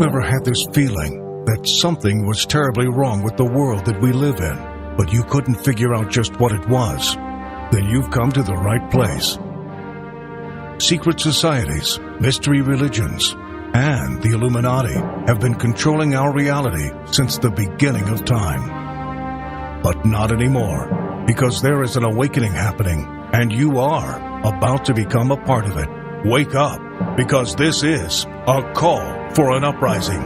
ever had this feeling that something was terribly wrong with the world that we live in, but you couldn't figure out just what it was? Then you've come to the right place. Secret societies, mystery religions, and the Illuminati have been controlling our reality since the beginning of time. But not anymore, because there is an awakening happening, and you are about to become a part of it. Wake up, because this is a call for an uprising.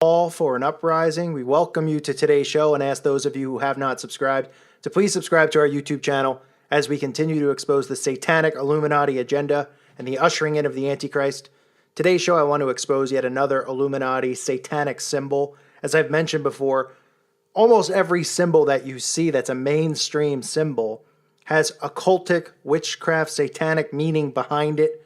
Call for an uprising. We welcome you to today's show and ask those of you who have not subscribed to please subscribe to our YouTube channel as we continue to expose the satanic Illuminati agenda and the ushering in of the Antichrist. Today's show, I want to expose yet another Illuminati satanic symbol. As I've mentioned before, almost every symbol that you see that's a mainstream symbol has occultic, witchcraft, satanic meaning behind it.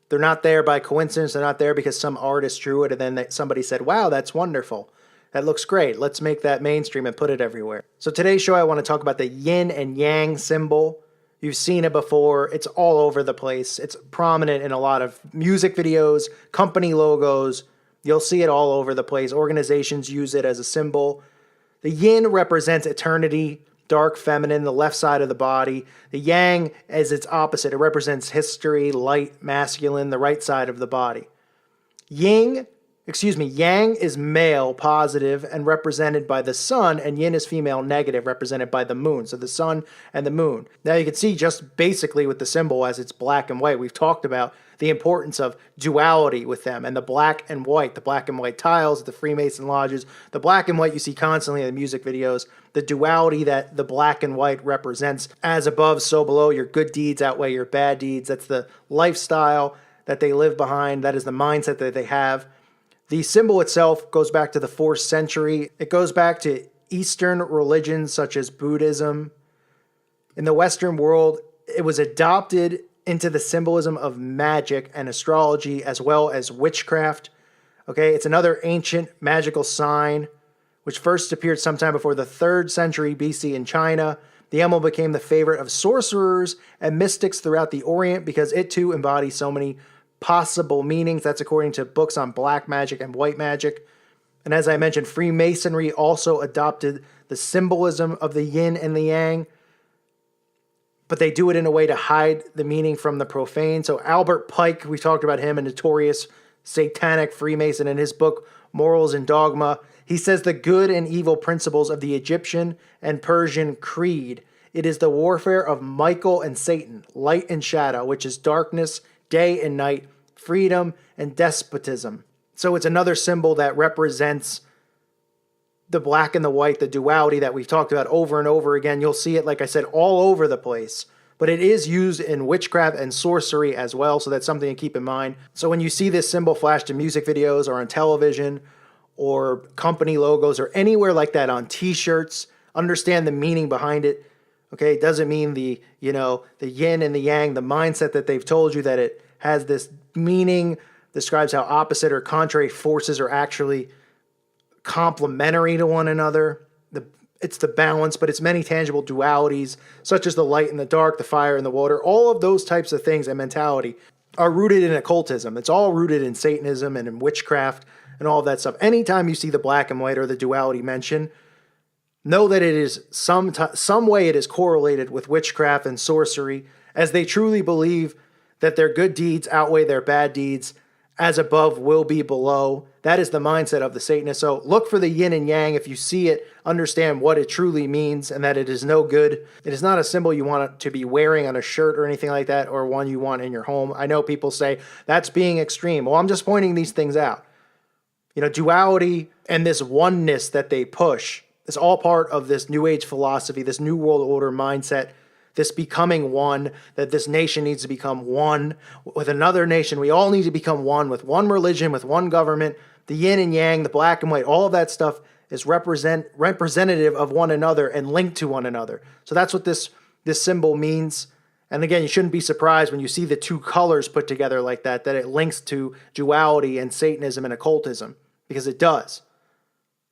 They're not there by coincidence. They're not there because some artist drew it and then somebody said, wow, that's wonderful. That looks great. Let's make that mainstream and put it everywhere. So today's show, I want to talk about the yin and yang symbol. You've seen it before. It's all over the place. It's prominent in a lot of music videos, company logos. You'll see it all over the place. Organizations use it as a symbol. The yin represents eternity, dark, feminine, the left side of the body. The yang is its opposite. It represents history, light, masculine, the right side of the body. Yang is male, positive, and represented by the sun, and yin is female, negative, represented by the moon. So the sun and the moon. Now you can see just basically with the symbol as it's black and white. We've talked about the importance of duality with them and the black and white tiles, the Freemason lodges, the black and white you see constantly in the music videos, the duality that the black and white represents. As above, so below. Your good deeds outweigh your bad deeds. That's the lifestyle that they live behind. That is the mindset that they have. The symbol itself goes back to the 4th century. It goes back to Eastern religions such as Buddhism. In the Western world, it was adopted into the symbolism of magic and astrology as well as witchcraft. Okay, it's another ancient magical sign which first appeared sometime before the 3rd century BC in China. The emblem became the favorite of sorcerers and mystics throughout the Orient because it too embodies so many possible meanings. That's according to books on black magic and white magic. And as I mentioned, Freemasonry also adopted the symbolism of the yin and the yang, but they do it in a way to hide the meaning from the profane. So Albert Pike, we talked about him, a notorious satanic Freemason, in his book Morals and Dogma. He says the good and evil principles of the Egyptian and Persian creed. It is the warfare of Michael and Satan, light and shadow, which is darkness, day and night, freedom and despotism. So it's another symbol that represents the black and the white, the duality that we've talked about over and over again. You'll see it, like I said, all over the place. But it is used in witchcraft and sorcery as well, so that's something to keep in mind. So when you see this symbol flashed in music videos or on television or company logos or anywhere like that on t-shirts, understand the meaning behind it. Okay, it doesn't mean the yin and the yang, the mindset that they've told you that it has this meaning, describes how opposite or contrary forces are actually complementary to one another. It's the balance, but it's many tangible dualities, such as the light and the dark, the fire and the water. All of those types of things and mentality are rooted in occultism. It's all rooted in Satanism and in witchcraft and all of that stuff. Anytime you see the black and white or the duality mentioned, know that it is some way it is correlated with witchcraft and sorcery, as they truly believe that their good deeds outweigh their bad deeds, as above will be below. That is the mindset of the Satanists. So look for the yin and yang. If you see it, understand what it truly means and that it is no good. It is not a symbol you want to be wearing on a shirt or anything like that, or one you want in your home. I know people say that's being extreme. Well, I'm just pointing these things out. Duality and this oneness that they push is all part of this New Age philosophy, this New World Order mindset, this becoming one, that this nation needs to become one with another nation. We all need to become one with one religion, with one government. The yin and yang, the black and white, all of that stuff is representative of one another and linked to one another. So that's what this symbol means. And again, you shouldn't be surprised when you see the two colors put together like that it links to duality and Satanism and occultism, because it does.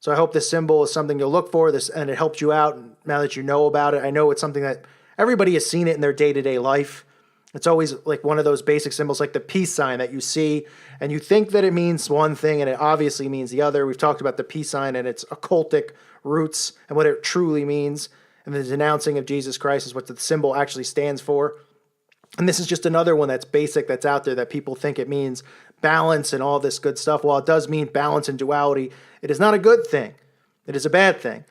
So I hope this symbol is something you'll look for, and it helps you out now that you know about it. I know it's something that everybody has seen it in their day-to-day life. It's always like one of those basic symbols, like the peace sign that you see, and you think that it means one thing, and it obviously means the other. We've talked about the peace sign and its occultic roots and what it truly means, and the denouncing of Jesus Christ is what the symbol actually stands for. And this is just another one that's basic, that's out there, that people think it means balance and all this good stuff. While it does mean balance and duality, it is not a good thing. It is a bad thing.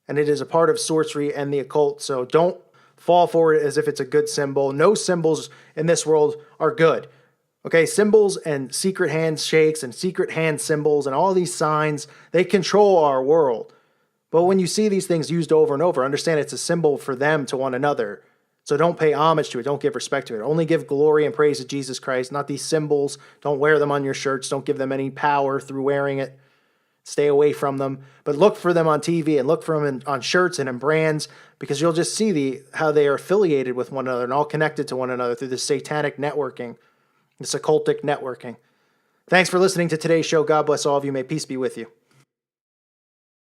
And it is a part of sorcery and the occult. So don't fall for it as if it's a good symbol. No symbols in this world are good. Okay, symbols and secret handshakes and secret hand symbols and all these signs, they control our world. But when you see these things used over and over, understand it's a symbol for them to one another. So don't pay homage to it. Don't give respect to it. Only give glory and praise to Jesus Christ, not these symbols. Don't wear them on your shirts. Don't give them any power through wearing it. Stay away from them. But look for them on TV and look for them on shirts and in brands, because you'll just see how they are affiliated with one another and all connected to one another through this satanic networking, this occultic networking. Thanks for listening to today's show. God bless all of you. May peace be with you.